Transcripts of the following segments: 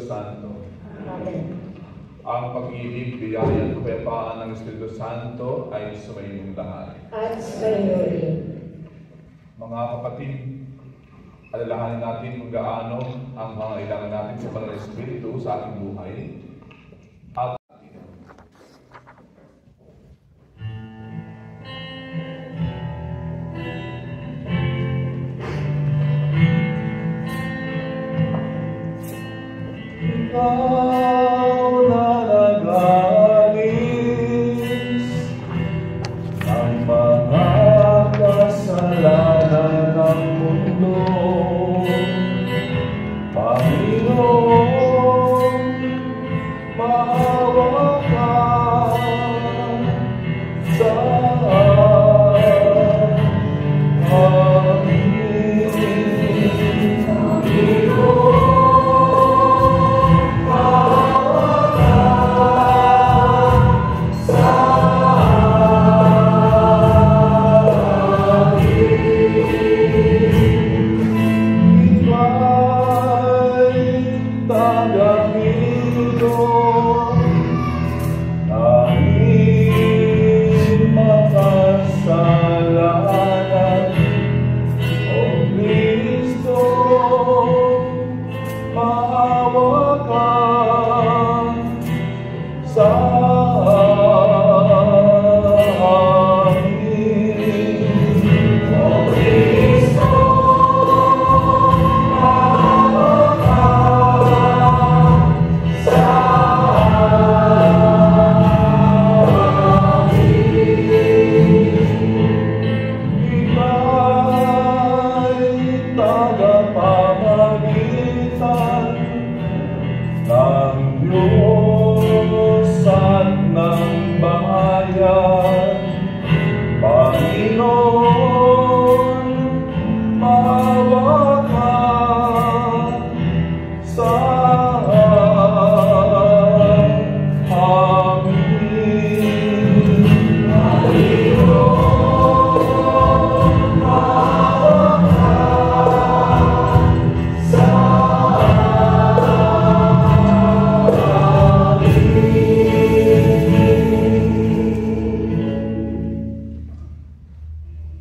Diyos Santo. Amen. Ang pag-ibig, biyaya at kapayapaan ng Espiritu Santo ay sumainyong lahat. At sa iyo rin. Mga kapatid, alalahanin natin kung gaano ang mga kailangan natin sa Banal na Espiritu sa ating buhay. At ikaw na nag-alis ang mga kasalanan ng mundo, Panginoon, maawa ka sa amin.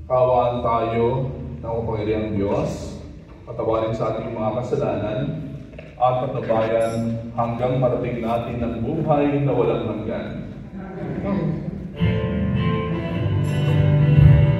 Kaawaan tayo ng kapangyarihang Diyos, patawarin sa ating mga kasalanan, at patabayan hanggang marating natin ng buhay na walang hanggan. Sa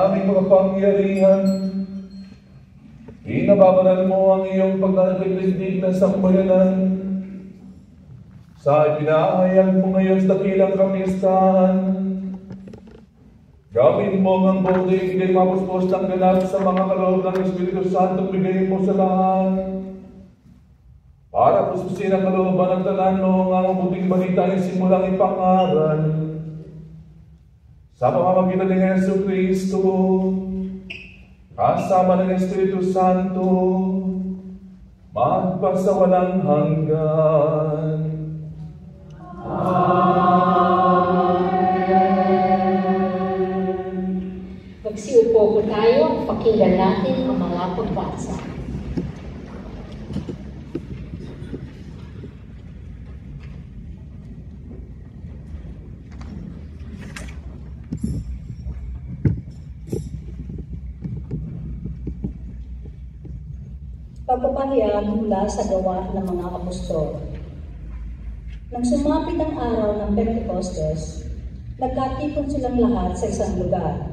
aming makapangyarihan. Pinababaral mo ang iyong pagkakaliglig na sambayanan. Sa ipinahayag mo ngayon sa dakilang kamistahan, gawin mo ang buong daigdig mapuspos ng ganap sa mga kaloob ng Espiritu Santo bigay mo sa lahat. Para puspusin ang kalooban ng tanan mo ang mabuting balita ay simulang ipangaral. Sa pamamagitan ni Yesu Kristo, kasama ng Espiritu Santo, magpasawalang hanggan. Magsiupo po tayo, pakinggan natin ang mga pagbasa. Pagpapahayag mula sa gawa ng mga apostol. Nang sumapit ang araw ng Pentecostes, nagkatipon silang lahat sa isang lugar.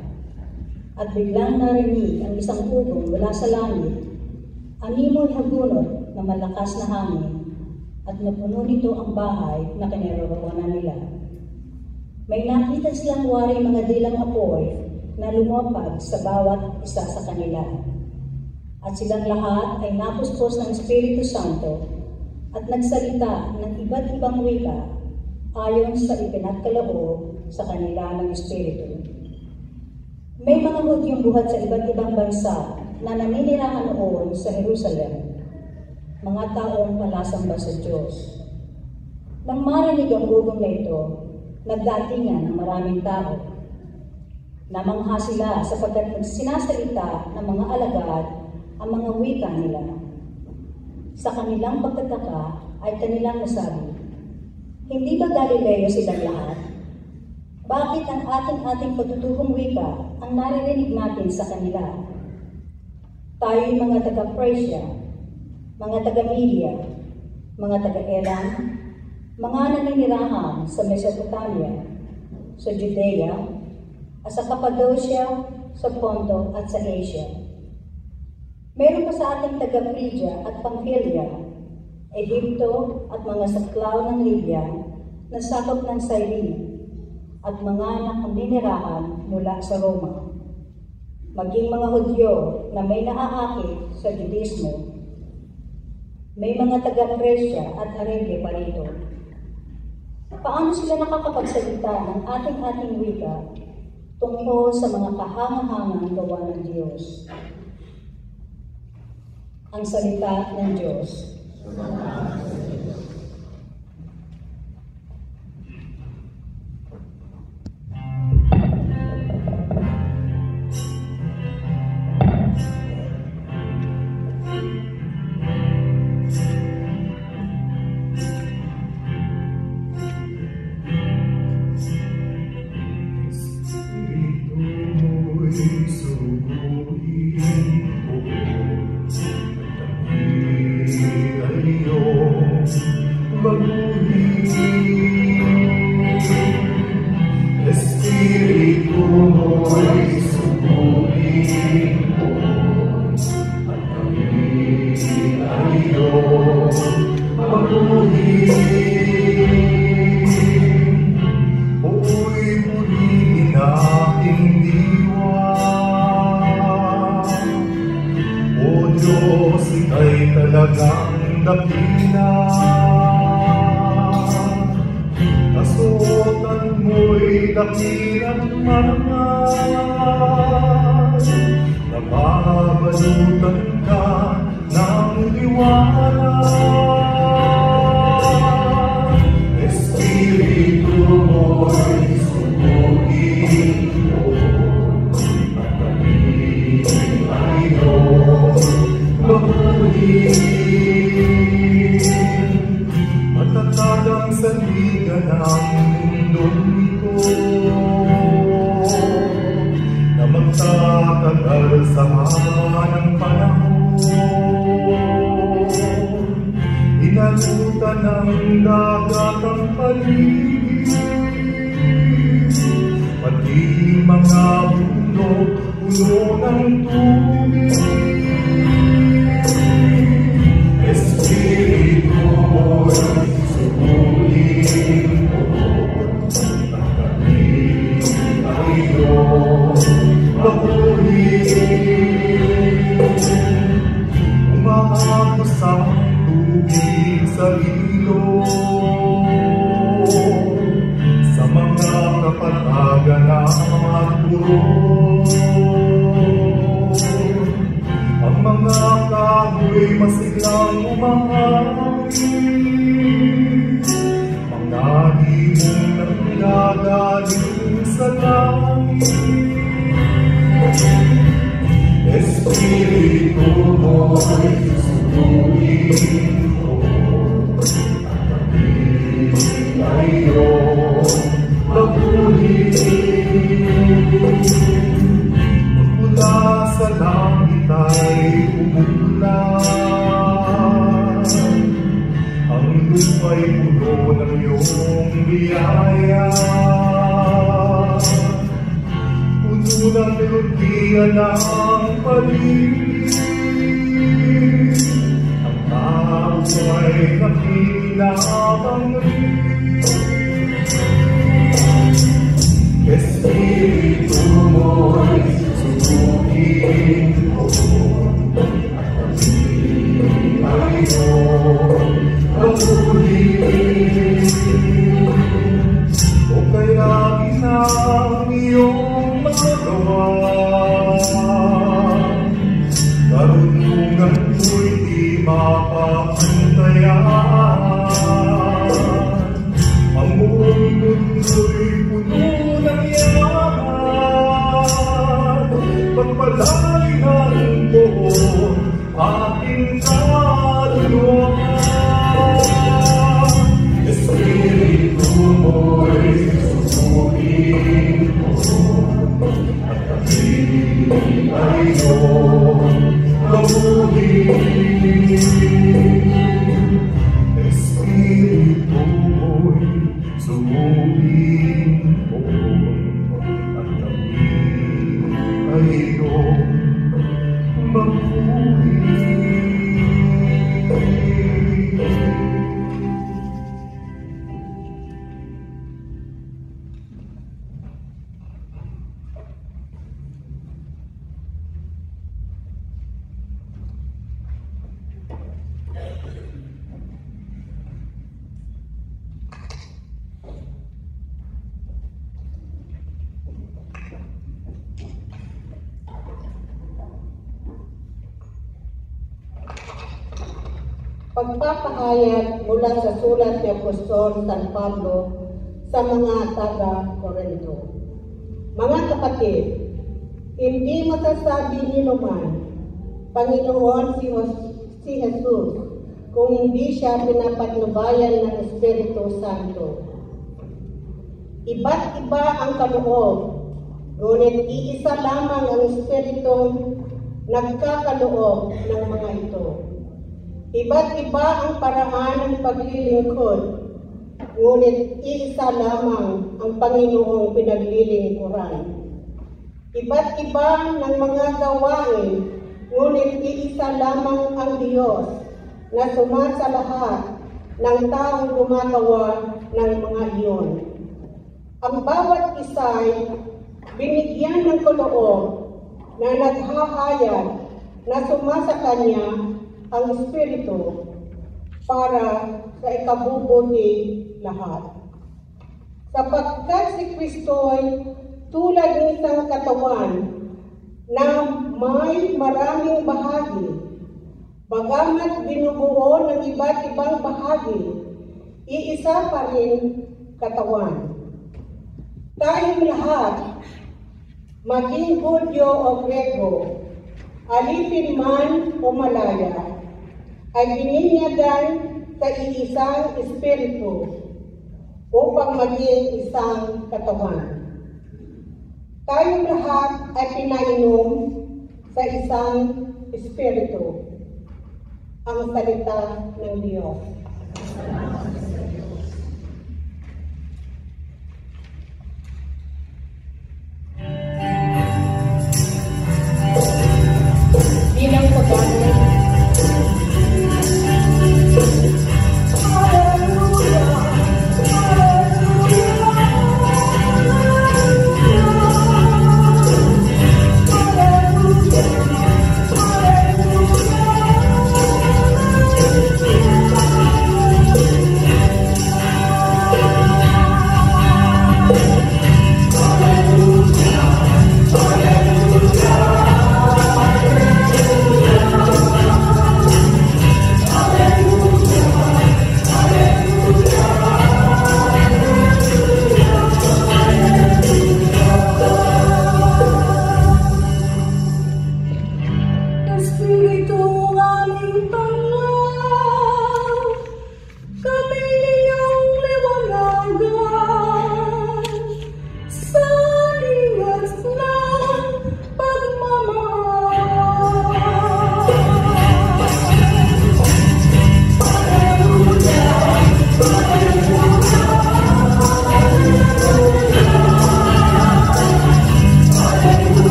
At biglang narinig ang isang ugong mula sa langit, animoy hagunot na malakas na hangin, at napuno nito ang bahay na kinaroroonan nila. May nakita silang waring mga dilang apoy na lumapag sa bawat isa sa kanila. At silang lahat ay napuspos ng Espiritu Santo at nagsalita ng iba't ibang wika ayon sa ipinagkaloob sa kanila ng Espiritu. May mga Hudyong buhat sa iba't ibang bansa na naninirahan noon sa Jerusalem, mga taong palasamba sa Diyos. Nang marinig ang ugong na ito, nagdatingan ang maraming tao. Namangha sila sapagkat sinasalita ng mga alagad ang mga wika nila. Sa kanilang pagtataka ay kanilang nasabi, hindi ba Galileo silang lahat? Bakit ang ating patutuhong wika ang naririnig natin sa kanila? Tayo'y mga taga-Persia, mga taga-Media, mga taga-Elam, mga naninirahan sa Mesopotamia, sa Judea, at sa Cappadocia, sa Ponto at sa Asia. Meron pa sa ating taga-Phrygia at Pamphylia, Ehipto at mga saklaw ng Libya na sakop ng Cyrene at mga naninirahan mula sa Roma. Maging mga Hudyo na may naaakit sa Judismo. May mga taga-Persia at Arabia pa rito. Paano sila nakakapagsalita ng ating wika tungkol sa mga kahangahangang gawa ng Diyos? Ang salita ng Diyos. Talagang dakila, kasuotan mo'y dakilang marangal, nababalutan ka ng liwanag. Espiritu mo'y sumugin mo, at kami ay matatag ang sandigan ng mundong ito na magtatagal sa haba ng panahon. ating mga bundok puno ng tubig. Espiritu mo'y subuhin ko at kami ay iyong paguhin. Umahagos ang tubig sa ilog, sa mga kapatagan at burong. Ang mga kahoy masiglang umahangin, mga himong nanggagaling sa langit. Espiritu mo'y subuhin ko at kami ay iyong paguhin. Mula sa langit ay umulan, ang lupa'y puno ng iyong biyaya. Puno ng melodiya ng paligid, ang tao ay nakikinabang rin. Espiritu mo'y subuhin ko at kami ay iyong paguhin. O kaya ginang iyong magawa, karunungan ko'y di mapapantayan. Ang buong mundo'y puno ng yaman, pagpalay ng buong ating kaluluwa. Espiritu mo'y subuhin ko at kami ay iyong paguhin. Espiritu mo'y subuhin ko at kami ay iyong paguhin. Pagpapahayag mula sa sulat ni Apostol San Pablo sa mga taga-Corinto. Mga kapatid, hindi masasabi ninuman Panginoon si Jesus kung hindi siya pinapatnubayan ng Espiritu Santo. Iba't iba ang kaloob, ngunit iisa lamang ang Espiritong nagkakaloob ng mga ito. Iba't iba ang paraan ng paglilingkod, ngunit iisa lamang ang Panginoong pinaglilingkuran. Iba't iba ng mga gawain, ngunit iisa lamang ang Diyos na sumasalahat ng taong gumagawa ng mga iyon. Ang bawat isa'y binigyan ng kaloob na naghahayag na sumasa Kanya ang Espiritu para sa ikabubuti lahat. Sapagkat si Kristo'y tulad ng isang katawan na may maraming bahagi, bagamat binubuo ng iba't ibang bahagi, iisa pa rin katawan. Tayong lahat, maging Hudyo o Grego, alipin man o Malaya, ay bininyagan sa iisang Espiritu upang maging isang katawan. Tayong lahat ay pinainom sa isang Espiritu, ang salita ng Diyos.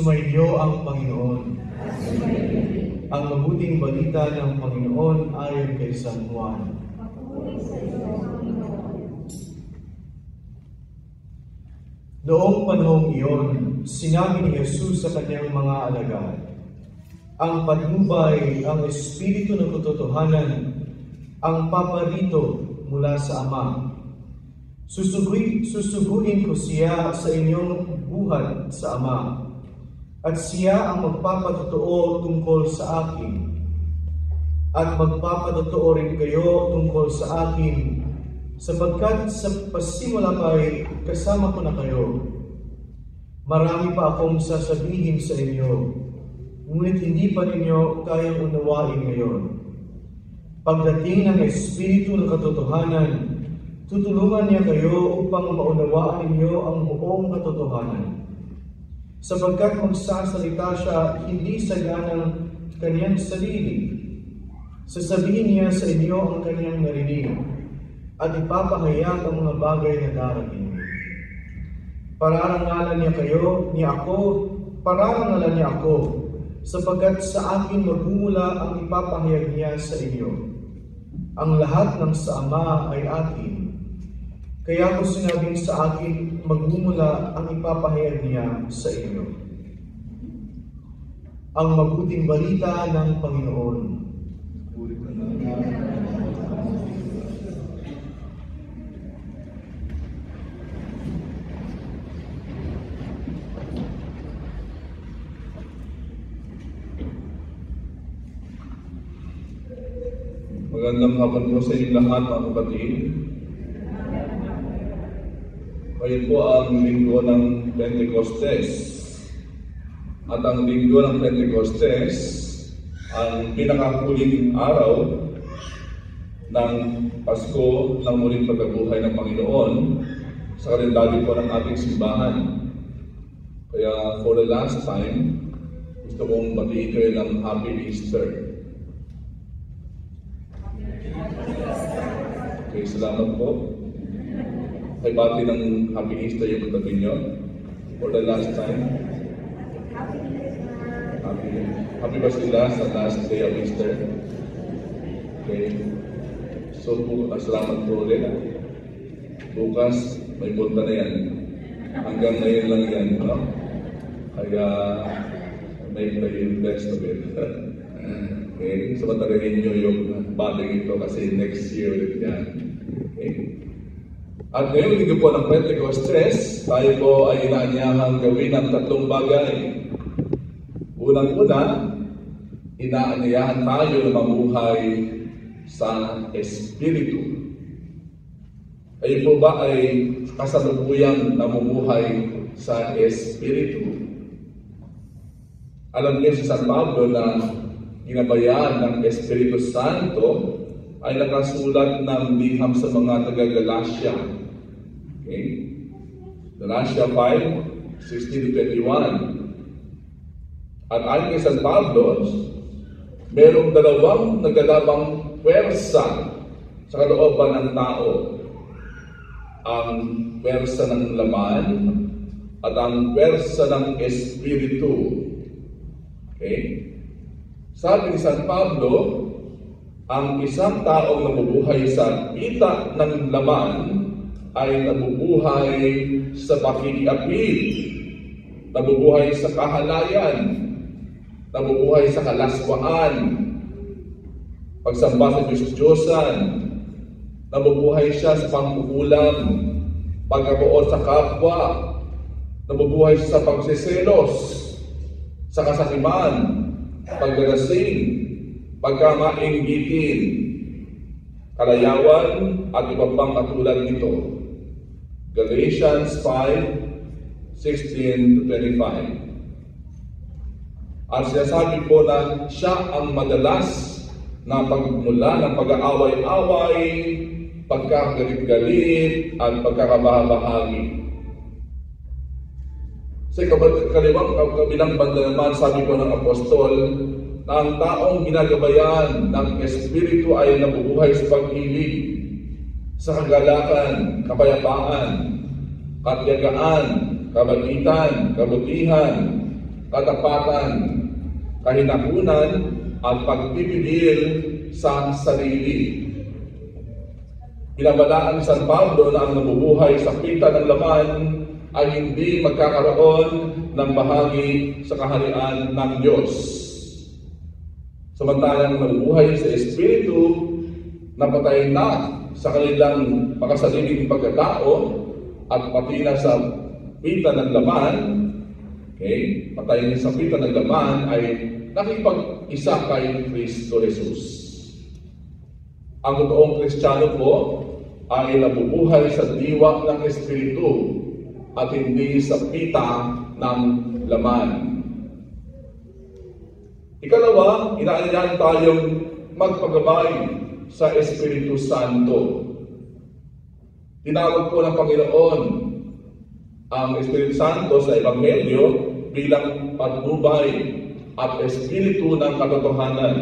Sumainyo ang Panginoon. Ang mabuting balita ng Panginoon ayon kay San Juan. Noong panahong iyon, sinabi ni Jesus sa kanyang mga alagad, ang patnubay, ang Espiritu ng katotohanan, ang paparito mula sa Ama. Susuguin ko siya sa inyong buhat sa Ama, at siya ang magpapatotoo tungkol sa akin, at magpapatotoo rin kayo tungkol sa akin, sapagkat sa pasimula pa'y kasama ko na kayo. Marami pa akong sasabihin sa inyo, ngunit hindi pa ninyo kayang unawain ngayon. Pagdating ng Espiritu ng katotohanan, tutulungan niya kayo upang maunawaan ninyo ang buong katotohanan. Sapagkat magsasalita siya hindi sa ganang kanyang sarili. Sasabihin niya sa inyo ang kanyang narinig, at ipapahayag ang mga bagay na darating. Pararangalan niya ako, sapagkat sa akin magmumula ang ipapahayag niya sa inyo. Ang lahat ng sa Ama ay akin. Kaya ko sinabing sa akin magmumula ang ipapahayag niya sa inyo. Ang mabuting balita ng Panginoon. Magandang hapon po sa inyong lahat, mga kapatid. Ngayon po ang linggo ng Pentecostes. At ang linggo ng Pentecostes, ang pinakahuling araw ng Pasko ng muling pagkabuhay ng Panginoon sa kalendaryo po ng ating simbahan. Kaya for the last time, gusto kong batiin kayo ng Happy Easter. Okay, salamat po. Ay bati ng Happy Easter yung katabi nyo. For the last time. Happy ba sila sa last day of Easter? Okay. So, salamat po ulit. Bukas, may punta na yan. Hanggang ngayon lang yan. No? Kaya, make the best of it. Okay, so matagayin nyo yung bating ito kasi next year ulit yan. Okay. At ngayong linggo po ng Pentecostes, tayo po ay inaanyahang gawin ang tatlong bagay. Unang-una, inaanyayahan tayo na mamuhay sa Espiritu. Kayo po ba ay kasalukuyang namumuhay sa Espiritu? Alam niyo si San Pablo na ginabayaan ng Espiritu Santo ay nakasulat ng liham sa mga taga-Galacia. Okay? Galacia 5:16-21. At ayon kay San Pablo, merong dalawang nagalabang pwersa sa kalooban ng tao. Ang pwersa ng laman at ang pwersa ng Espiritu. Okay? Sabi ni San Pablo, ang isang taong nabubuhay sa pita ng laman ay nabubuhay sa pakikiapid, nabubuhay sa kahalayan, nabubuhay sa kalaswaan, pagsamba sa Diyos-Diyosan, nabubuhay siya sa pangkukulam, pagkaroon sa kapwa, nabubuhay siya sa pagsiselos, sa kasakiman, pagdalasing, pagkamainggitin, kalayawan, at iba pang katulad nito. Galatians 5:16-25. At sinasabi po na siya ang madalas na pagmula ng pag-aaway-away, pagkagalit-galit, at pagkakabahagi. Sa kabilang banda naman, sabi ko ng apostol, na ang taong ginagabayan ng Espiritu ay nabubuhay sa pag-ibig, sa kagalakan, kapayapaan, katiyagaan, kabaitan, kabutihan, katapatan, kahinakunan, at pagpipigil sa sarili. Binabalaan ni San Pablo na ang nabubuhay sa pita ng laman ay hindi magkakaroon ng bahagi sa kaharian ng Diyos. Samantalang nabubuhay sa Espiritu, napatay na sa kanilang makasariling pagkatao at pati na sa pita ng laman, patay na sa pita ng laman ay nakipag-isa kay Kristo Jesus. Ang totoong Kristiyano po ay nabubuhay sa diwa ng Espiritu at hindi sa pita ng laman. Ikalawa, inaanyayahan tayong magpagabay sa Espiritu Santo. Tinawag po ng Panginoon ang Espiritu Santo sa Ebanghelyo bilang patnubay at Espiritu ng katotohanan.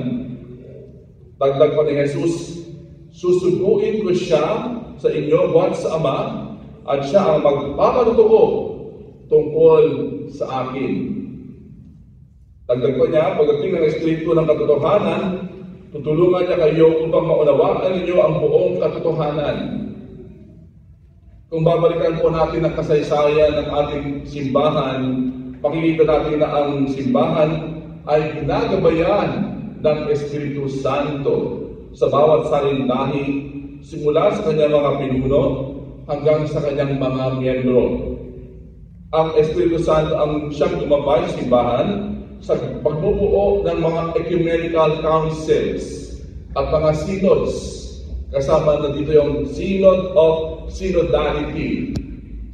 Dagdag pa ni Jesus, susuguin ko siya sa inyo buhat sa Ama at siya ang magpapatotoo tungkol sa akin. Dagdag pa niya, pagdating ng Espiritu ng katotohanan, tutulungan niya kayo upang maunawaan ninyo ang buong katotohanan. Kung babalikan po natin ang kasaysayan ng ating simbahan, makikita natin na ang simbahan ay ginagabayan ng Espiritu Santo sa bawat salinlahi, simula sa kanyang mga pinuno hanggang sa kanyang mga miyembro. Ang Espiritu Santo ang siyang gumabay sa simbahan sa pagbubuo ng mga ecumenical councils at mga synods. Kasama na dito yung Synod of Synodality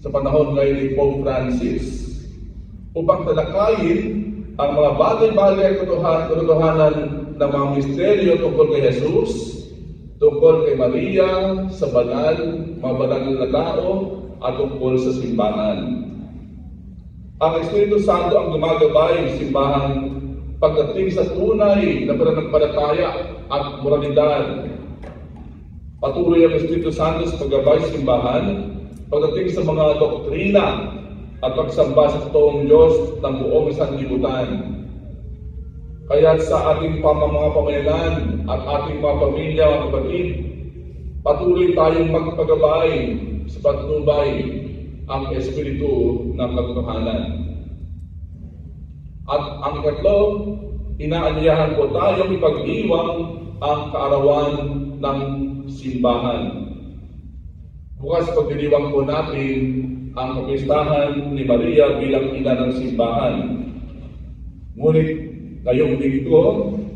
sa panahon ngayon ni Pope Francis, upang talakayin ang mga bagay-bagay at katotohanan ng mga misteryo tungkol kay Jesus, tungkol kay Maria, sa mga banal na tao, at tungkol sa simbahan. Ang Espiritu Santo ang gumagabay ng simbahan pagdating sa tunay na pananampalataya at moralidad. Patuloy ang Espiritu Santo sa paggabay sa simbahan pagdating sa mga doktrina at pagsamba sa totoong Diyos ng buong sanlibutan. Kaya sa ating mga pamayanan at ating mga pamilya, mga kapatid, patuloy tayong magpagabay sa patnubay ang Espiritu ng katotohanan. At ang ikatlo, inaanyayahan po tayong ipag-iwang ang kaarawan ng simbahan. Bukas pagdiriwang po natin ang kapistahan ni Maria bilang ina ng simbahan. Ngunit ngayong linggo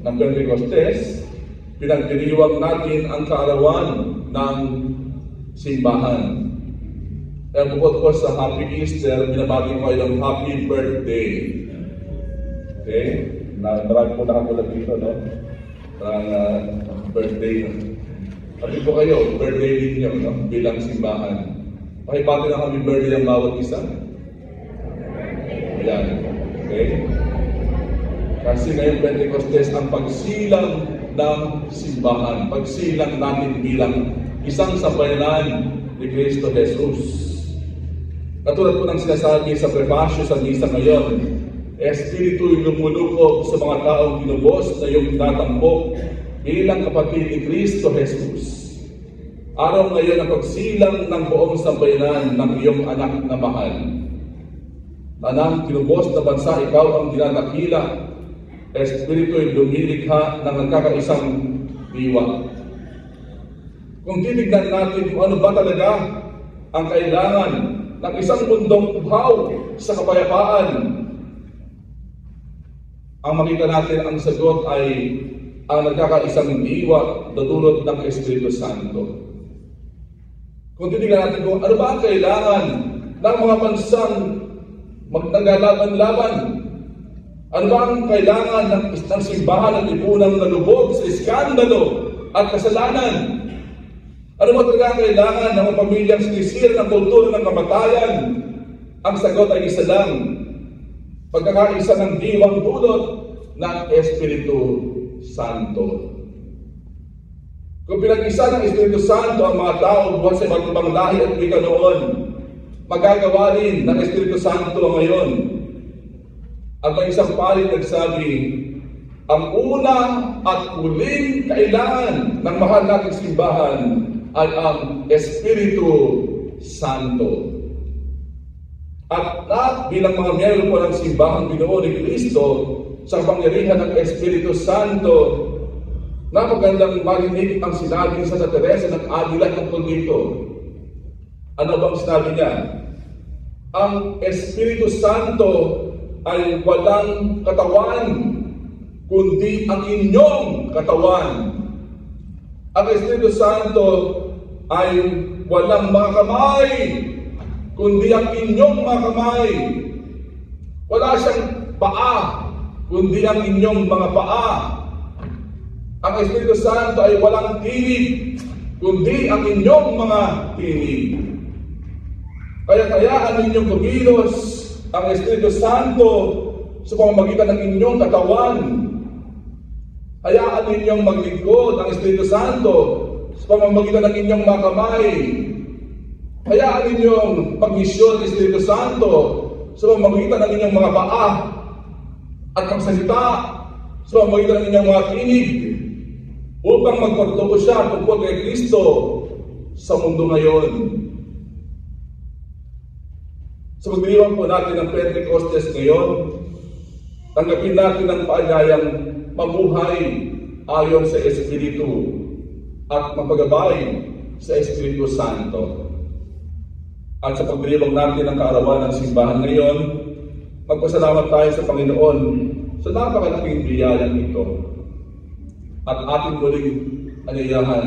ng Pentecostes, pinagdiriwang natin ang kaarawan ng simbahan. Kaya bukod po sa Happy Easter, binabati ko kayo ng Happy Birthday. Okay? Marami po nakakulat dito, no? Parang birthday. Pati po kayo, birthday ninyo, no? Bilang simbahan. Pakibati na kami birthday ang bawat isa. Ayan. Okay? Kasi ngayon Pentecostes ang pagsilang ng simbahan. Pagsilang natin bilang isang sambayanan ni Kristo Jesus. Katulad po ng sinasabi sa prefasyo sa misa ngayon, Espiritu'y lumulukog sa mga taong tinubos na iyong tinatampo bilang kapatid ni Kristo Jesus. Araw ngayon ang pagsilang ng buong sambayanan ng iyong anak na mahal. Tanang tinubos na bansa, ikaw ang dinadakila. Espiritu'y lumilikha ng nagkakaisang diwa. Kung titignan natin kung ano ba talaga ang kailangan ng isang mundong uhaw sa kapayapaan, ang makita natin ang sagot ay ang nagkakaisang diwa na dulot ng Espiritu Santo. Kung titignan natin kung ano ba ang kailangan ng mga bansang magnagalaban-laban, ano ba ang kailangan ng simbahan at lipunang nalubog sa iskandalo at kasalanan? Ano ba talaga ang kailangan ng mga pamilyang sinisira ng kultura ng kamatayan? Ang sagot ay isa lang. Pagkakaisa ng diwang dulot ng Espiritu Santo. Kung pinag-isa ng Espiritu Santo ang mga tao buhat sa iba't ibang lahi at wika noon, magagawa rin ng Espiritu Santo ngayon. At may isang palit nagsabi, ang una at huling kailangan ng mahal nating simbahan ay ang Espiritu Santo. At bilang mga miyembro po ng simbahang binuo ni Kristo sa pangyarihan ng Espiritu Santo, napagandang marinig ang sinabi ni Santa Teresa ng Avila tungkol dito. Ano bang sinabi niya? Ang Espiritu Santo ay walang katawan, kundi ang inyong katawan. Ang Espiritu Santo ay walang mga kamay, kundi ang inyong mga kamay. Wala siyang paa, kundi ang inyong mga paa. Ang Espiritu Santo ay walang tinig, kundi ang inyong mga tinig. Kaya hayaan ninyong kumilos ang Espiritu Santo sa pamamagitan ng inyong katawan. Hayaan ninyong maglingkod ang Espiritu Santo sa pamamagitan ng inyong mga kamay. Hayaan ninyong magmisyon ng Espiritu Santo sa pamamagitan ng inyong mga paa at magsalita sa pamamagitan ng inyong mga tinig upang magpatutuo siya tungkol kay Kristo sa mundo ngayon. Sa pagdiriwang po natin ng Pentecostes ngayon, tanggapin natin ang paanyayang mabuhay ayon sa Espiritu at mapagabay sa Espiritu Santo. At sa pagdiriwang natin ng kaarawan ng simbahan ngayon, magpasalamat tayo sa Panginoon sa napakalaking biyayang ito. At ating muling anyayahan,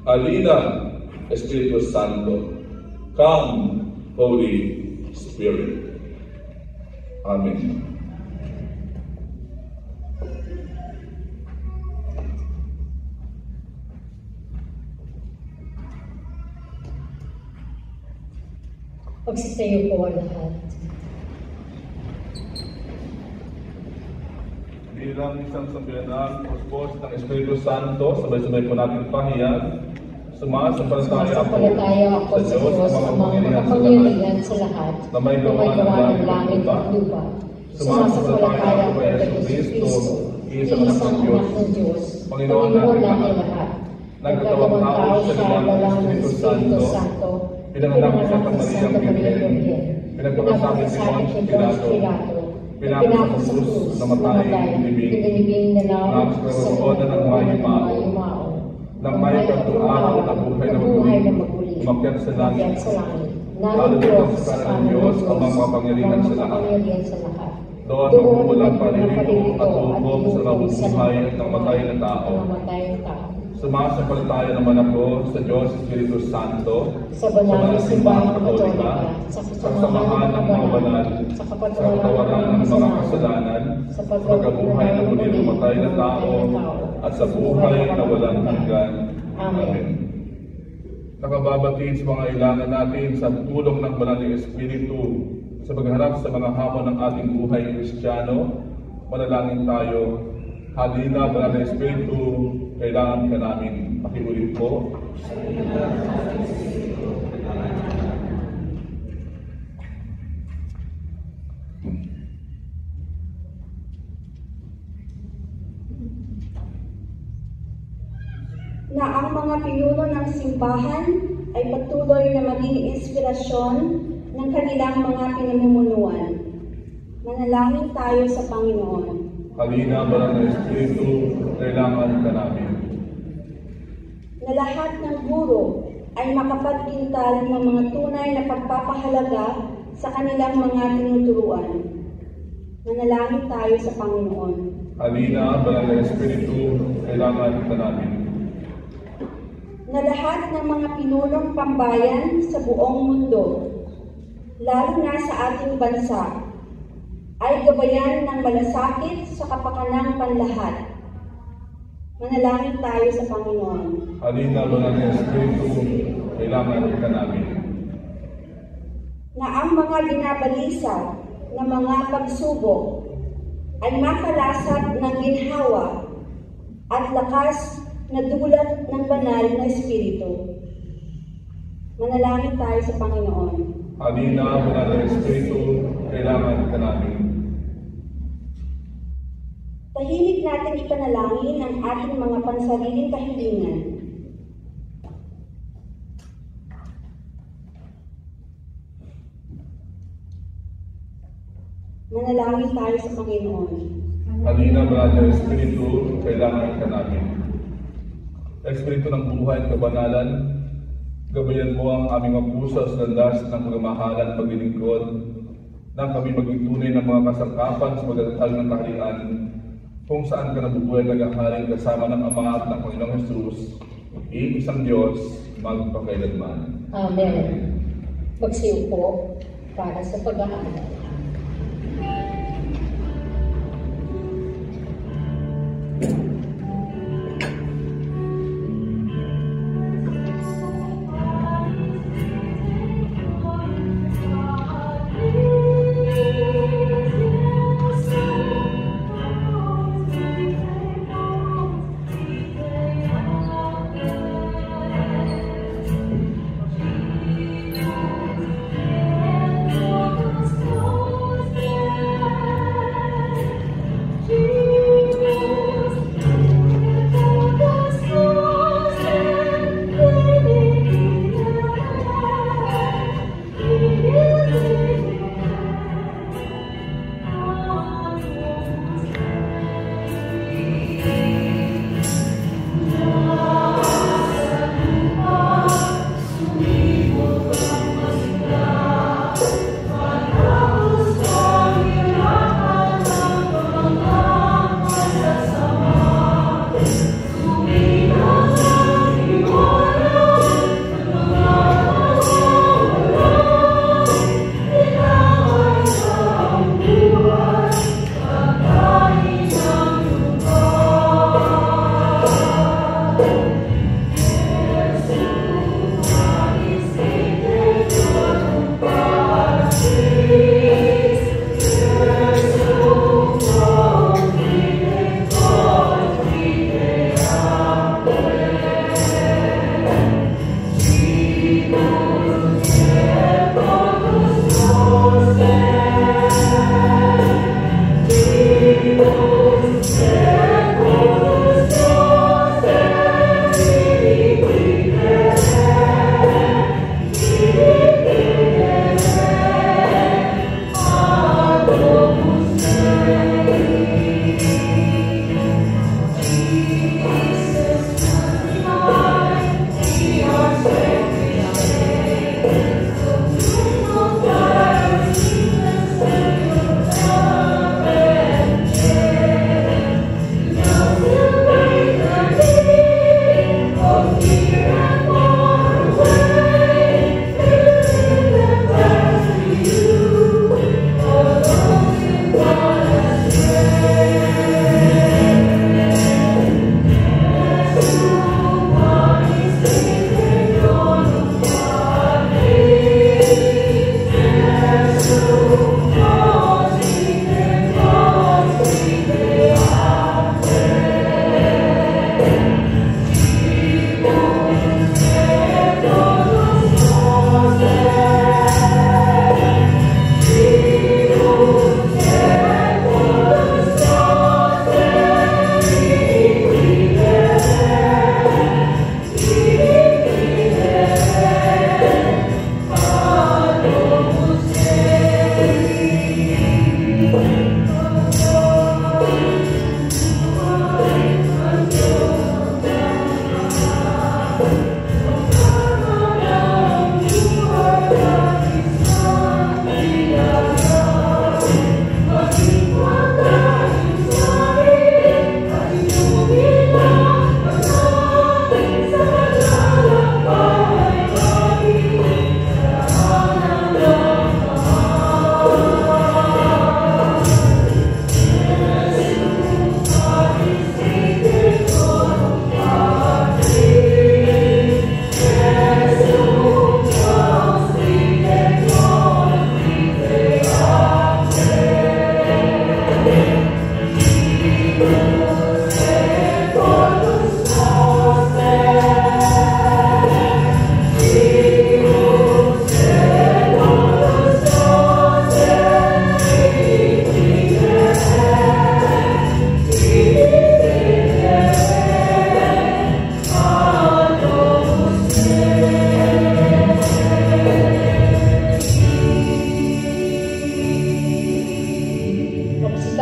halina, Espiritu Santo. Come, Holy Spirit. Amen. Pagsitayo po lahat. Bilang isang sambayanan, puspos ng Espiritu Santo, sabay-sabay po natin pahayag. Sumasampalataya ako sa Diyos, ang makapangyarihan sa lahat, na may gawa ng langit at lupa. Sumasampalataya ako kay Jesucristo, isang anak ng Diyos, Panginoon natin lahat. Nagkatawang tao sa dalang ng Espiritu Santo, pinanganak sa Panginoong Bibigyan, pinagpakasabi si Pontius Pilato, pinapasok sa krus, namatay, pinibing, nakasaroonan ng mayumao, nang may katong araw na buhay na maguli, umakyat sa langit, nalulog sa kanan ng Diyos ang mga kapangyarihan sa lahat. Doon magmumulang palilito at hukom sa mabubuhay at ng matay na tao. Sumasampalataya naman ako sa Diyos Espiritu Santo, sa banal na simbahan katolika, sa samahan ng mga banal, sa katawaran ng mga kasalanan, sa pagkabuhay na muli ng matay na tao, at sa buhay na walang hanggan. Amen. Nakababatid sa mga ilangan natin sa tulong ng banal na Espiritu sa pagharap sa mga hamon ng ating buhay Kristiyano. Manalangin tayo. Halina, banal na Espiritu, kailangan ka namin. Pakiulit po. Na ang mga pinuno ng simbahan ay patuloy na maging inspirasyon ng kanilang mga pinamumunuan. Manalangin tayo sa Panginoon. Halina, banal na Espiritu, kailangan ka namin. Na lahat ng guro ay makapagpintal ng mga tunay na pagpapahalaga sa kanilang mga tinuturuan. Manalangin tayo sa Panginoon. Halina, banal na Espiritu, kailangan ka namin. Na lahat ng mga pinunong pambayan sa buong mundo, lalo na sa ating bansa, ay gabayan ng malasakit sa kapakanang panlahat. Manalangin tayo sa Panginoon. Halina, banal na Espiritu, kailangan ka namin. Na ang mga binabalisa na mga pagsubok ay makalasat ng ginhawa at lakas na dulot ng banal na Espiritu. Manalangin tayo sa Panginoon. Halina, banal na Espiritu, kailangan ka namin. tahimik natin ipanalangin ang ating mga pansariling kahilingan. Manalangin tayo sa Panginoon. Halina, Banal na Espiritu, kailangan ka namin. Espiritu ng buhay at kabanalan, gabayan mo ang aming mga puso sa landas ng pagmamahalan at paglilingkod, nang kami maging tunay ng mga kasangkapan sa pagdatatag ng kaharian, kung saan ka nabubuhay naghaharing kasama ng Ama at ng Panginoong Jesus, iisang Diyos, magpakailanman. Amen. Magsiupo para sa pag-aaral. Oh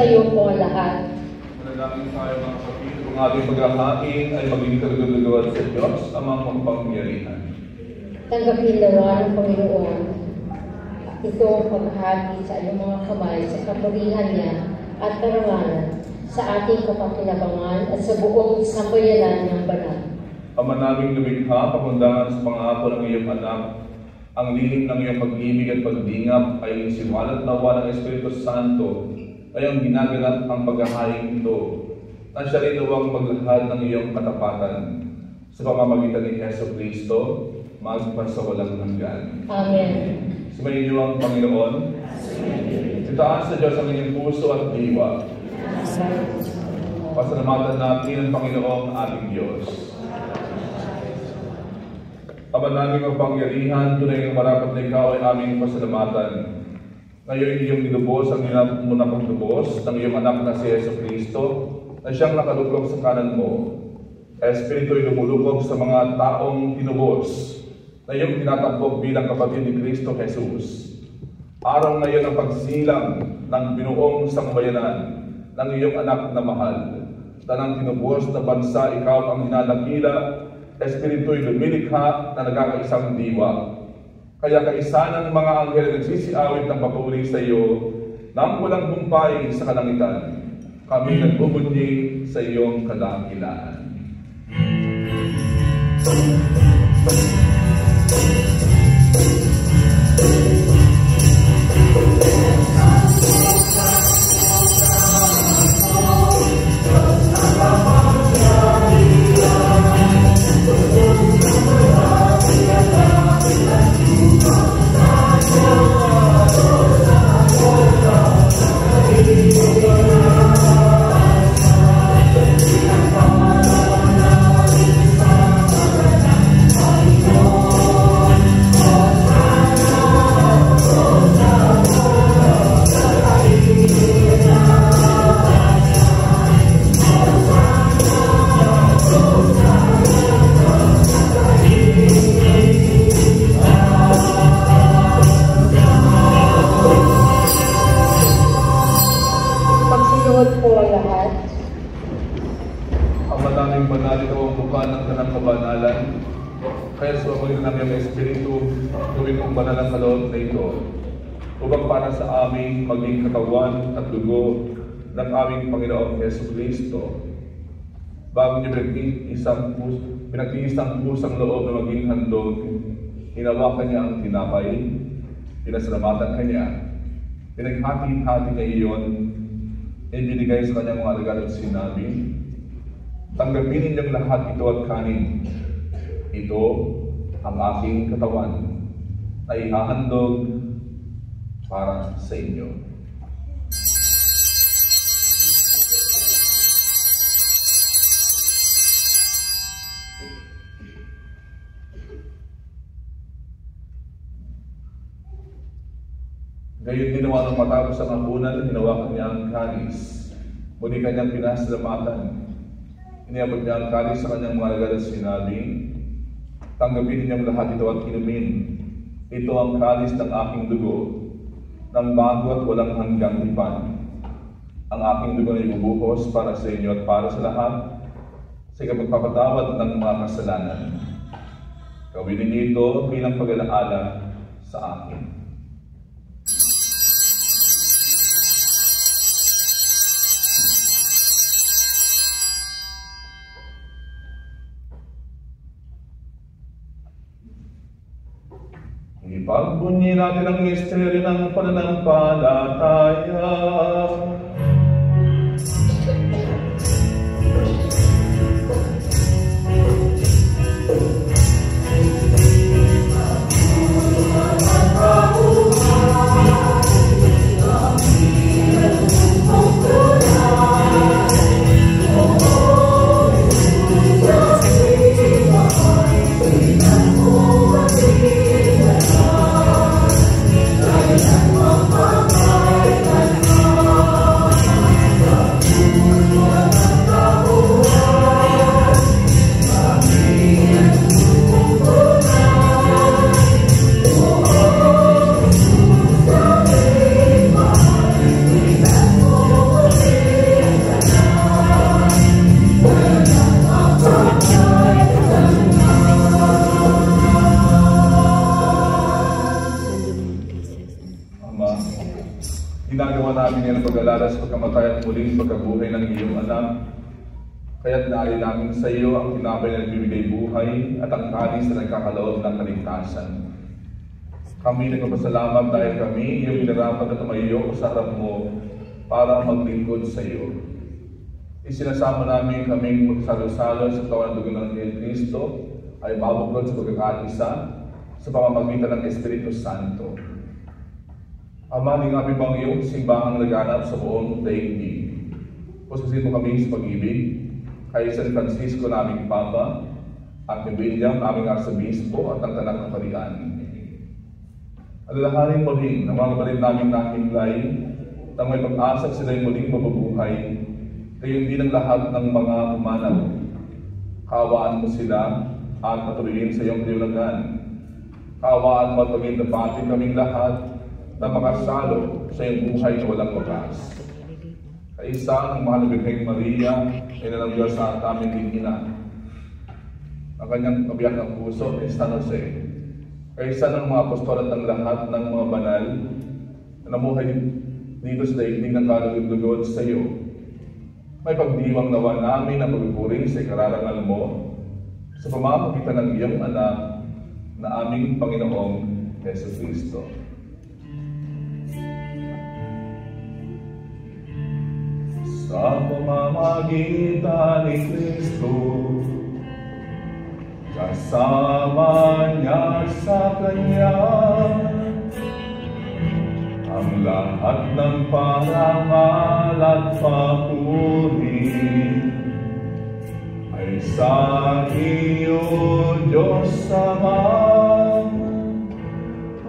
Sumayo po ang lahat. Manalangin tayo mga kapatid, kung ating paghahain ay maging kalugod-lugod sa Diyos, amang makapangyarihan. Tanggapin nawa ng Panginoon ito ang paghahati sa iyong mga kamay sa kapurihan niya at karangalan sa ating kapakinabangan at sa buong sambayanan ng banal. Ama naming lumikha, pakundangan sa pangako ng iyong anak, ang lihim ng iyong pag-ibig at pagdingap ay siwalat nawa ng Espiritu Santo ay ang ginaganap ang paghahain ito, na siya rin nawang maglahad ng iyong katapatan sa pamamagitan ni Yesu Cristo, magpas sa walang hanggan. Amen. Sumayin niyo ang Panginoon. Itaas sa Diyos ang inyong puso at diwa. Pasalamatan natin ang Panginoong ating Diyos. Ama naming mapangyarihan, tunay ng marapat na ikaw ay aming pasalamatan. Ngayon iyong nilubos ang ginamuna pang lubos ng iyong anak na si Yesu Cristo na siyang nakaluklog sa kanan mo. Espiritu'y lumulubog sa mga taong tinubos na iyong tinatampok bilang kapatid ni Cristo Jesus. Araw ngayon ang pagsilang ng binuong sangbayanan ng iyong anak na mahal. Tanang tinubos na bansa, ikaw ang hinalakila, Espiritu'y lumilikha na nagkakaisang diwa. Kaya kaisa ng mga anghel na nagsisiawit ng papuri sa iyo nang walang humpay sa kalangitan. Kami nagbubunyi sa iyong kadakilaan. Maging katawan at dugo ng aming Panginoong Yesu Cristo. Bago niyo pinagtiis ang pusang loob na maging handog, hinawakan niya ang tinapay, pinasalamatan kanya, pinaghati-hati niya iyon, ibinigay sa kanyang mga alagad at sinabi, tanggapin ninyong lahat ito at kanin. Ito ang aking katawan na ihahandog para sa inyo. Gayon din naman nang matapos ang hapunan, hinawakan niya ang kalis. Muli kanyang pinasalamatan. Iniabot niya ang kalis sa kanyang mga alagad at sinabi, tanggapin ninyong lahat ito at inumin. Ito ang kalis ng aking dugo, ng bago at walang hanggang tipan. Ang aking dugo na ibubuhos para sa inyo at para sa lahat sa ikapagpapatawad ng mga kasalanan. Gawin ninyo ito bilang pag-alaala sa akin. Ipagbunyi natin ang misteryo ng pananampalataya. Ginagawa namin yan ang pag-alala sa pagkamatay at muling pagkabuhay ng iyong anak. Kaya't naalin namin sa iyo ang tinapay na nagbibigay buhay at ang kalis na nagkakaloob ng kaligtasan. Kami nagpapasalamat dahil kami iyong inarapat na tumayo sa harap mo para maglingkod sa iyo. Isinasama namin kaming magsalo-salo sa katawan ng dugo ng Kristo ay mabuklod sa pagkakaisa sa pamamagitan ng Espiritu Santo. Ama, lingapin mo ang iyong simbahang laganap sa buong daigdig. Pususin mo kami sa pag-ibig kay San Francisco naming Papa, at ni William naming Arsobispo at ang Tanak Kaparian. Alalahanin mo rin ang mga kapatid naming nakimlay nang may pag-asa sila'y muling mabubuhay, gayon din ang lahat ng mga umanaw. Kaawaan mo sila at patuloyin sa iyong liwanagan. Kaawaan mo at paging kaming lahat na makasalo sa iyong buhay na walang wakas. Kaisa ng mahal na Birheng Maria, ay nalang Diyos sa aming ina. Ang kanyang kabiyak ng puso ay San Jose. Kaisa ng mga apostol at ng lahat ng mga banal na namuhay dito sa daigdig ng kalugod sa iyo. May pagdiwang nawa namin ang pagpupuring sa ikararangal mo sa pamamagitan ng iyong anak na aming Panginoong Jesucristo. Sa pamamagitan ni Kristo, kasama niya sa Kanya, ang lahat ng parangal at papuri ay sa iyo, Diyos Ama,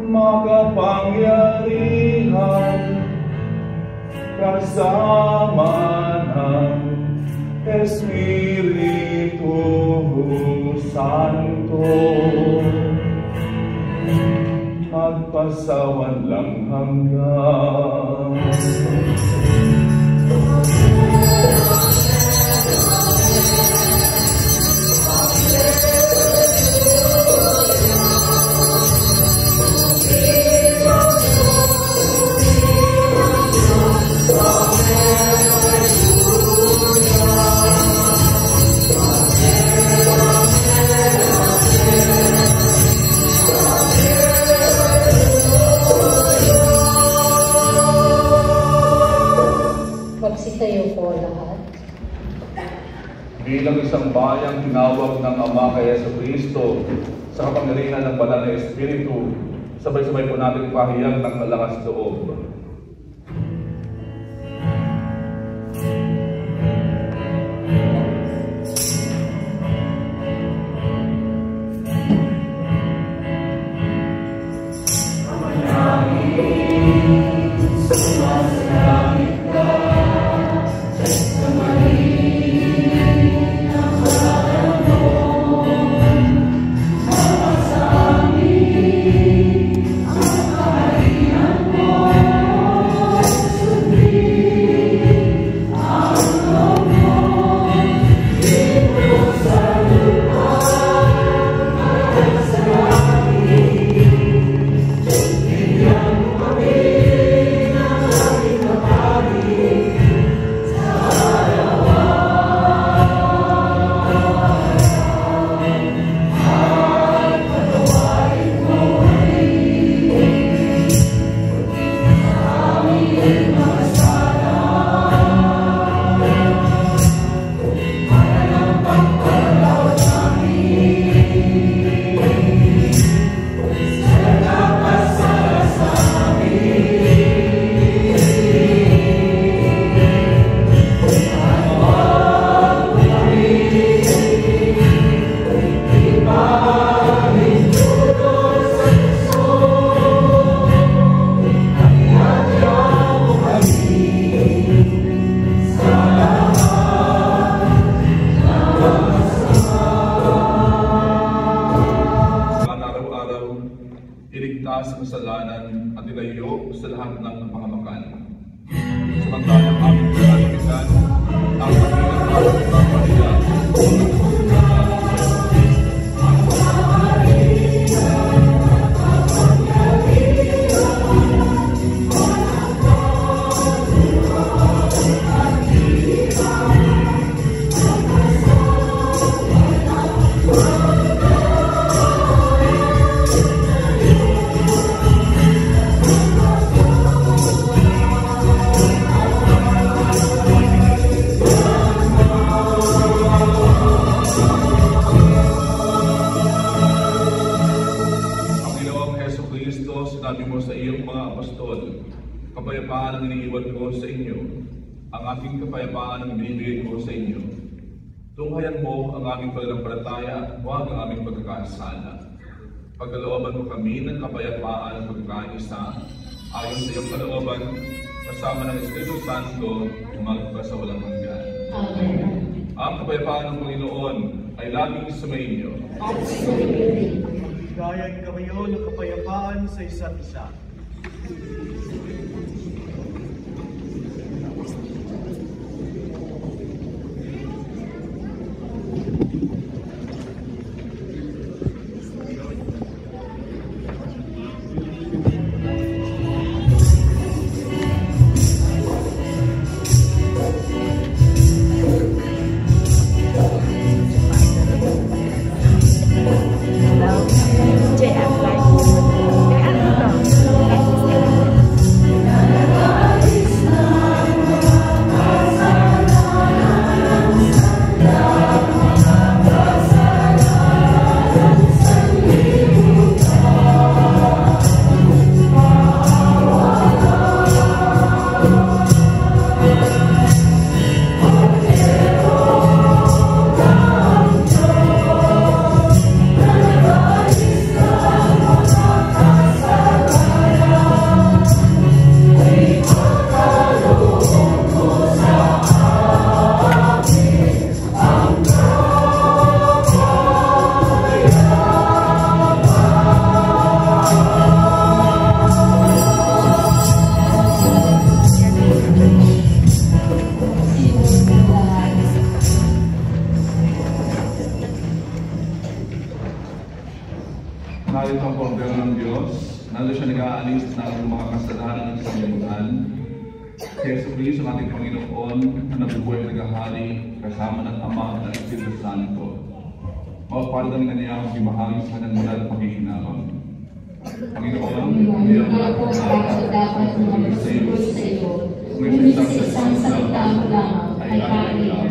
makapangyarihan, kasama ng Espiritu Santo, magpasawalang hanggan. Magsitayo po lahat. Bilang isang bayang tinawag ng Ama kay Jesucristo sa kapangyarihan ng Banal na Espiritu, sabay-sabay po natin pahayag ng malakas loob. Iligtas sa kasalanan at ilayo sa lahat ng pangamakan. Samantalang aming pinalimitan ang pagkakataon ng Maria. apostol, kapayapaan ang iniiwan ko sa inyo, ang aking kapayapaan ang binibigay ko sa inyo. Tunghayan mo ang aming pananampalataya at huwag ang aming pagkakasala. Pagkalooban mo kami ng kapayapaan at pagkakaisa, ayon sa iyong kalooban, kasama ng Espiritu Santo, magpa sa walang hanggan. Amen. Ang kapayapaan ng Panginoon ay laging sumainyo. At sa iyo rin. Bigayan kayo ng kapayapaan sa isa't isa. Narito ang kordero ng Diyos, nando siya nag-aalis ng mga kasalanan ng sanlibutan. Si Jesucristo ang ating Panginoon na nabubuhay at naghahari kasama ng Ama at ng Espiritu Santo. Mapapalad ang nangyayang pagibahagi sa kanyang mula at pakikinabang. Panginoon, ngayon na ako dapat tumulong sa iyo, ngunit sa isang salita mo lamang ay kailangan ako.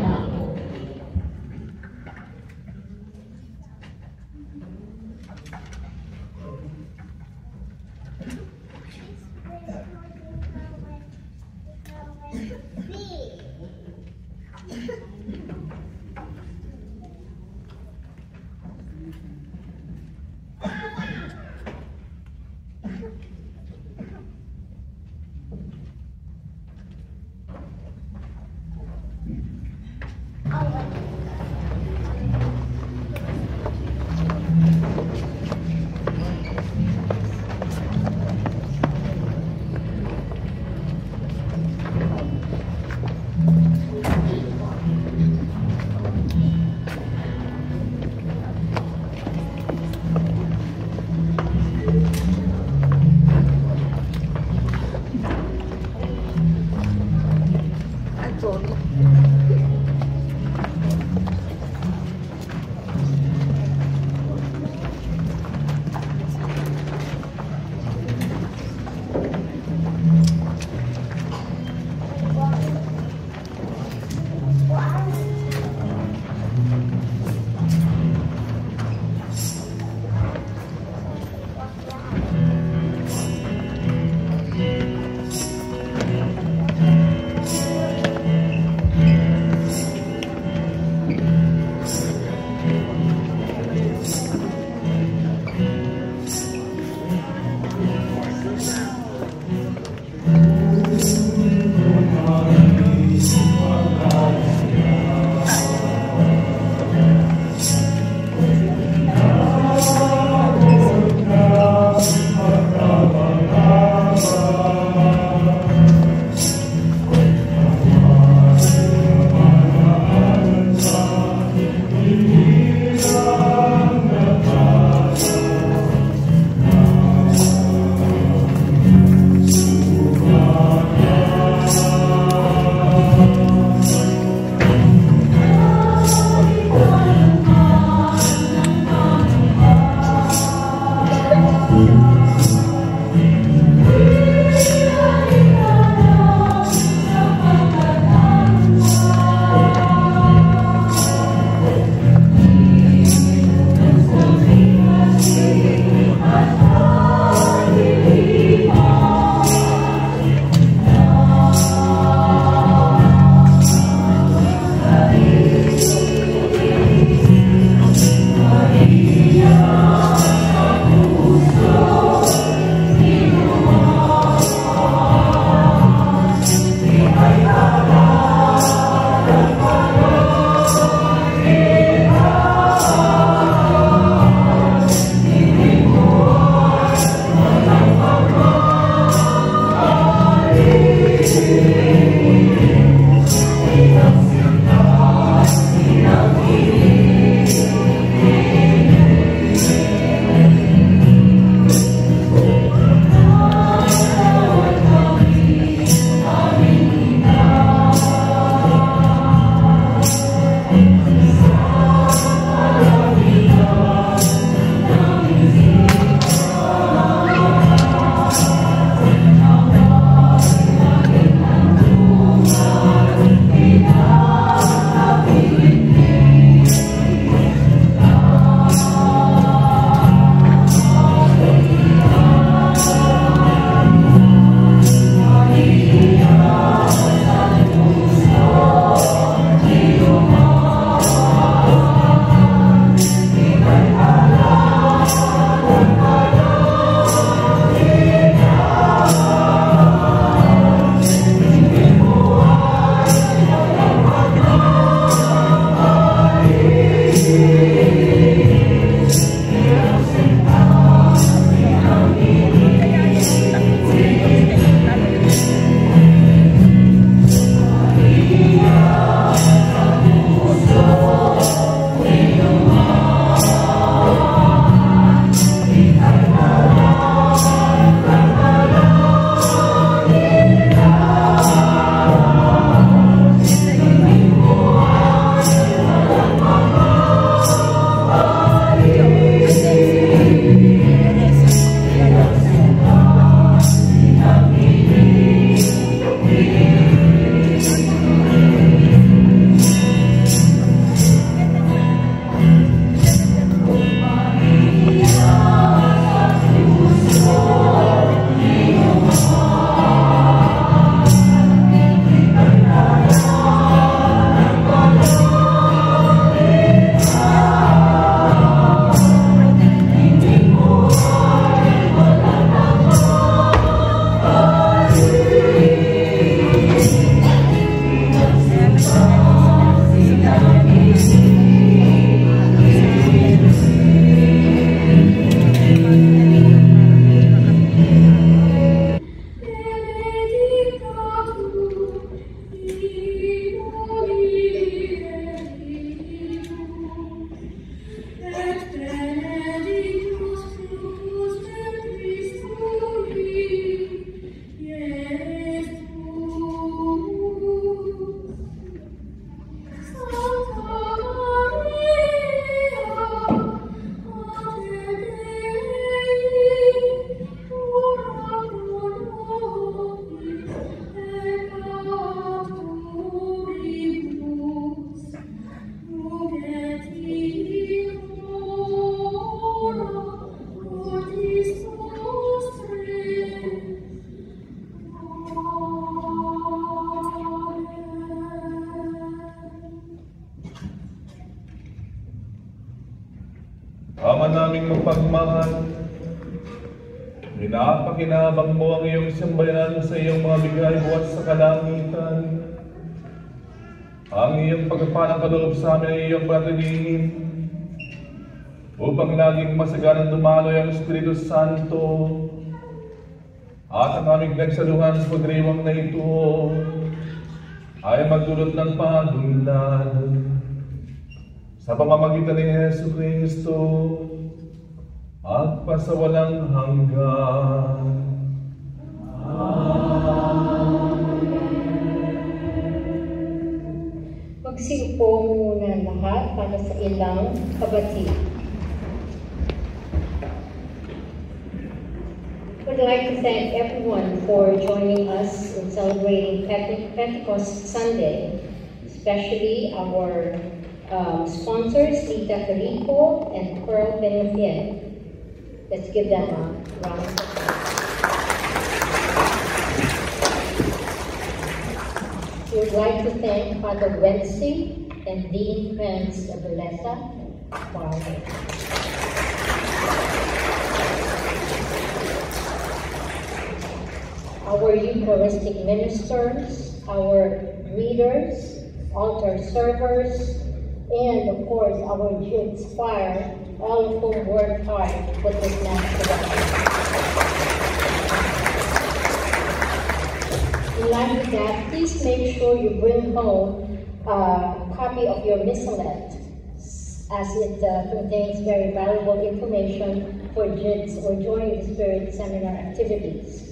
mapagmahal. Pinapakinabang mo ang iyong sambayanan sa iyong mga bigay buhat sa kalangitan. Ang iyong pagpapalang kaloob sa amin ay iyong patilingin, upang laging masaganang dumaloy ang Espiritu Santo at ang aming nagsaluhan sa pagdiriwang na ito ay magdulot ng pag-unlad sa pamamagitan ni Yesu Kristo at pasawalang hanggan. Magsiupo muna lahat para sa ilang kabati. Would like to thank everyone for joining us in celebrating Pentecost Sunday, especially our sponsors, Lita Carico and Pearl Benefien. Let's give them a round of applause. We would like to thank Father Wency and Dean Prince of Valesa. Our Eucharistic ministers, our readers, altar servers, and of course our Jude's choir, all of whom worked hard to put this mass together. In line with that, please make sure you bring home a copy of your missalette, as it contains very valuable information for Jude's or Joy in the Spirit seminar activities.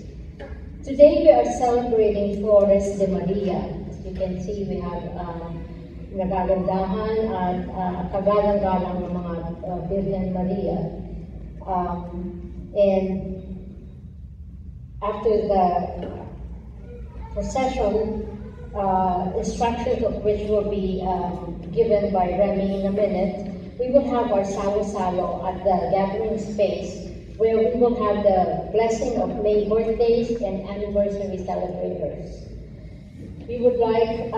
Today we are celebrating Flores de Maria. As you can see, we have nagagandahan at kagalang-galang ng mga Virgen Maria. And after the procession, instructions of which will be given by Remy in a minute, we will have our salo-salo at the gathering space, where we will have the blessing of May birthdays and anniversary celebrators. We would like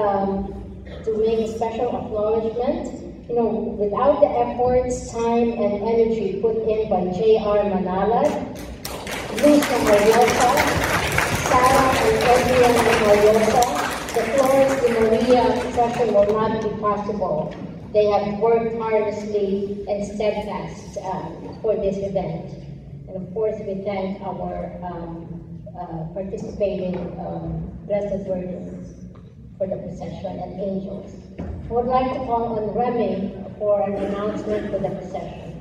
to make a special acknowledgement. You know, without the efforts, time, and energy put in by J.R. Manalad, Luz Mayosa, Sarah and Adrian Mayosa, the Flores de Maria procession will not be possible. They have worked tirelessly and steadfast for this event. And of course, we thank our participating Blessed Virgins for the procession and angels. I would like to call on Remy for an announcement for the procession.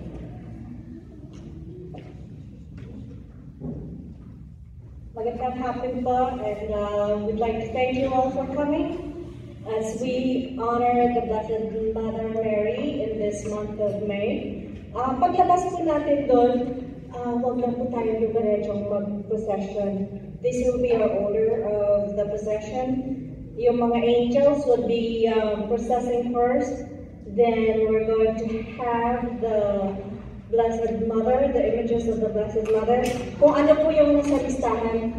Magandang hapon po, and we'd like to thank you all for coming as we honor the Blessed Mother Mary in this month of May. Paglabas po natin doon, huwag lang po tayo diretsyong mag-procession. This will be our order of the procession. Yung mga angels would be processing first. Then we're going to have the Blessed Mother, the images of the Blessed Mother. Kung ano po yung nasa listahan,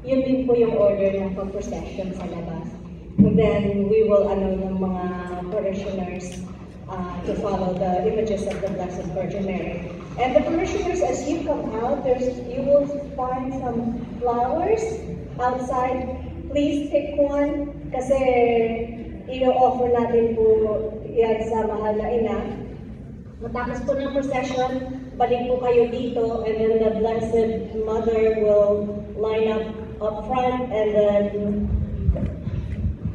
yun din po yung order ng procession sa labas. And then we will ng mga parishioners to follow the images of the Blessed Virgin Mary. And the parishioners, as you come out, you will find some flowers outside. Please pick one, kasi i-offer natin po yan sa mahal na ina. Matapos po ng procession, balik po kayo dito, and then the Blessed Mother will line up front, and then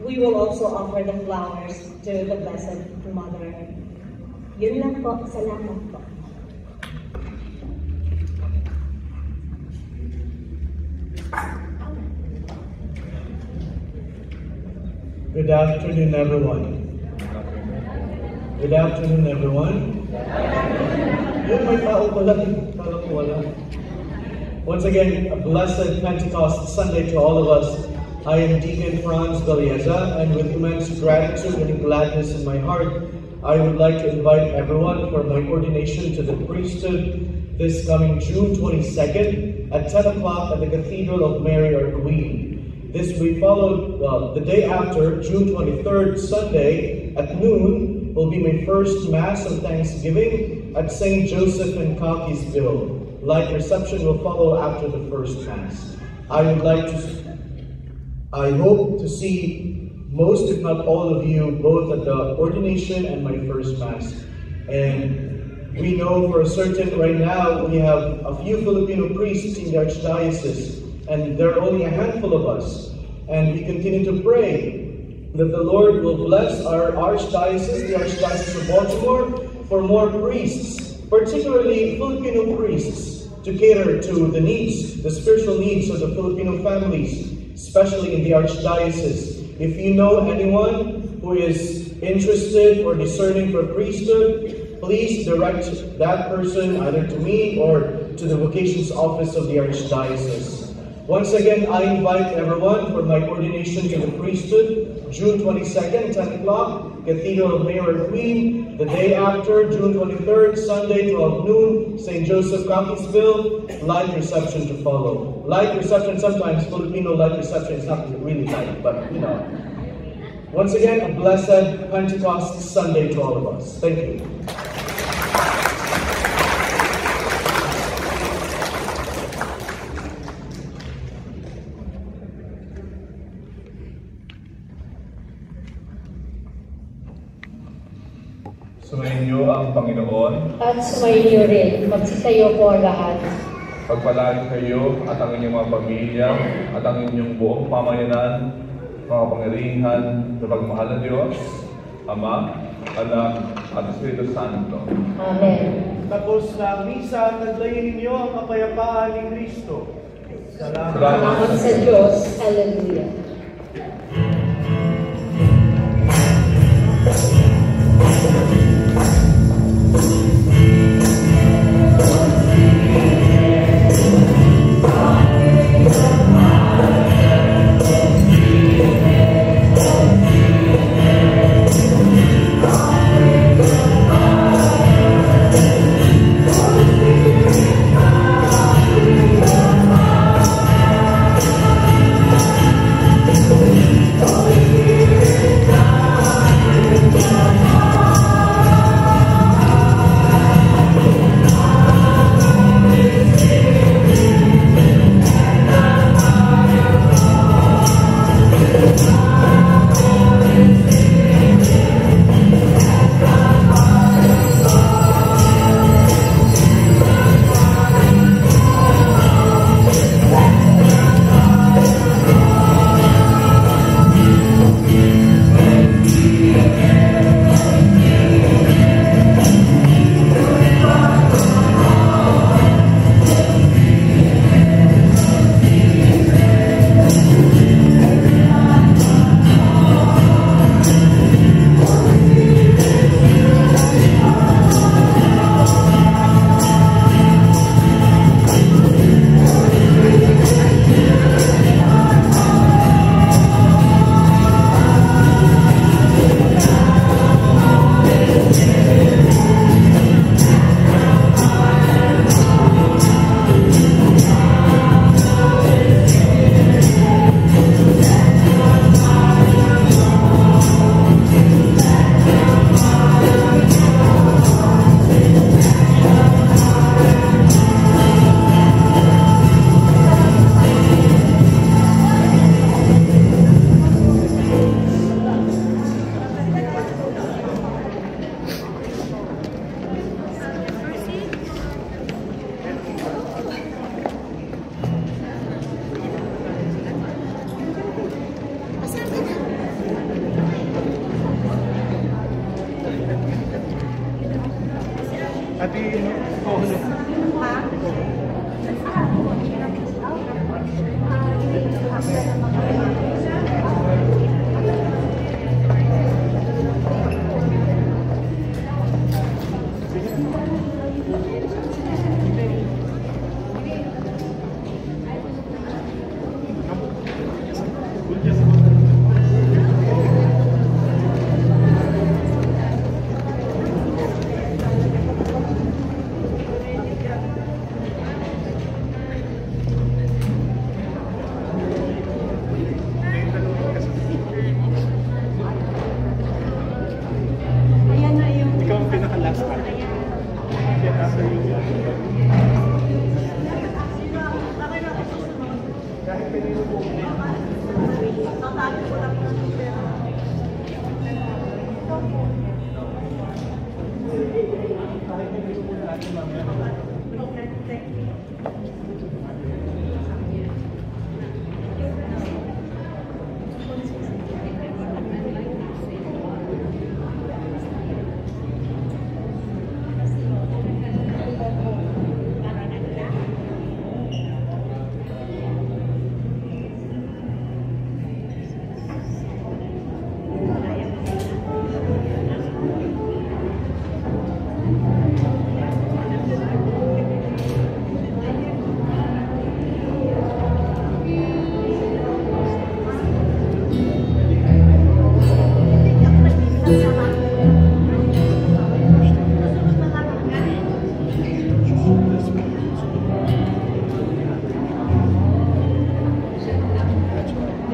we will also offer the flowers to the Blessed Mother. Yun lang po. Salamat po. Good afternoon, everyone. Good afternoon, everyone. Yun, may tao pala. Kala ko wala. Once again, a blessed Pentecost Sunday to all of us. I am Deacon Franz Galieza, and with immense gratitude and gladness in my heart, I would like to invite everyone for my ordination to the priesthood this coming June 22nd at 10 o'clock at the Cathedral of Mary, our Queen. This we followed the day after, June 23rd, Sunday at noon, will be my first Mass of Thanksgiving at St. Joseph in Cockeysville. Light reception will follow after the first Mass. I hope to see most, if not all of you, both at the ordination and my first Mass. And we know for certain right now we have a few Filipino priests in the Archdiocese, and there are only a handful of us. And we continue to pray that the Lord will bless our Archdiocese, the Archdiocese of Baltimore, for more priests, particularly Filipino priests, to cater to the needs, the spiritual needs of the Filipino families, especially in the Archdiocese. If you know anyone who is interested or discerning for priesthood, please direct that person either to me or to the vocations office of the Archdiocese. Once again, I invite everyone for my ordination to the priesthood, June 22nd, 10 o'clock, Cathedral of Mayor and Queen. The day after, June 23rd, Sunday, 12 noon, St. Joseph, Cockeysville, light reception to follow. Light reception, sometimes Filipino light reception is not really light, but you know. Once again, a blessed Pentecost Sunday to all of us. Thank you. Sumainyo ang Panginoon. At sumainyo rin, magsitayo po ang lahat. Pagpalain kayo at ang inyong mga pamilya at ang inyong buong pamayanan, mga pangyarihan sa pagmamahal ng Diyos, Ama, Anak, at Espiritu Santo. Amen. Tapos na ang misa, taglayin ninyo ang kapayapaan ni Kristo. Salamat sa Diyos. Hallelujah.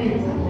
Thank you.